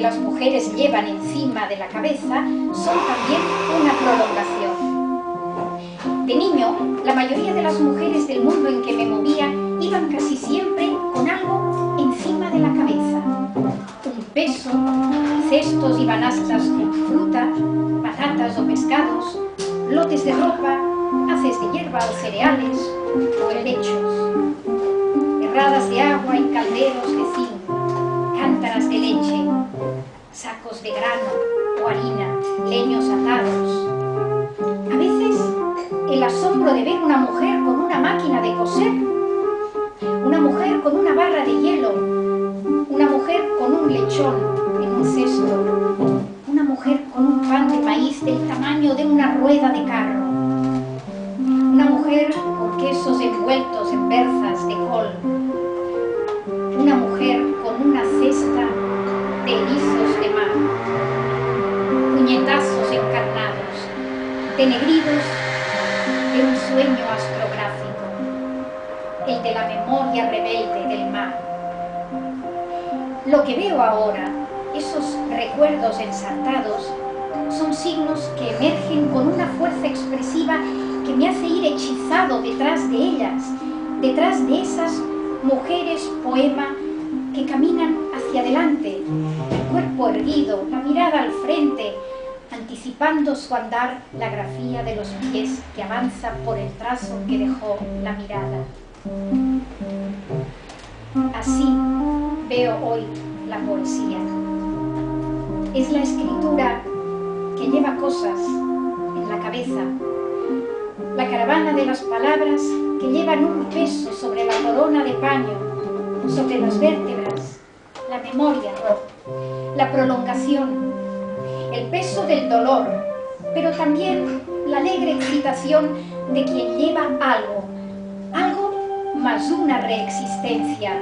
las mujeres llevan encima de la cabeza son también una prolongación. De niño, la mayoría de las mujeres del mundo en que me movía iban casi siempre con algo encima de la cabeza. Un peso, cestos y banastas con fruta, patatas o pescados, lotes de ropa, haces de hierba o cereales, o helechos, herradas de agua y calderos de zinc, cántaras de leche, sacos de grano o harina, leños atados. A veces, el asombro de ver una mujer con una máquina de coser, una mujer con una barra de hielo, una mujer con un lechón en un cesto, una mujer con un pan de maíz del tamaño de una rueda de carro, una mujer con quesos envueltos en berzas de col, una mujer con una cesta de erizos de mar, puñetazos encarnados, denegridos de un sueño astrográfico, el de la memoria rebelde del mar. Lo que veo ahora, esos recuerdos ensartados, son signos que emergen con una fuerza expresiva que me hace ir hechizado detrás de ellas, detrás de esas mujeres poema que caminan hacia adelante, el cuerpo erguido, la mirada al frente, anticipando su andar la grafía de los pies que avanza por el trazo que dejó la mirada. Así veo hoy la poesía. Es la escritura que lleva cosas en la cabeza, la caravana de las palabras que llevan un peso sobre la corona de paño, sobre las vértebras, la memoria, la prolongación, el peso del dolor, pero también la alegre excitación de quien lleva algo más una reexistencia,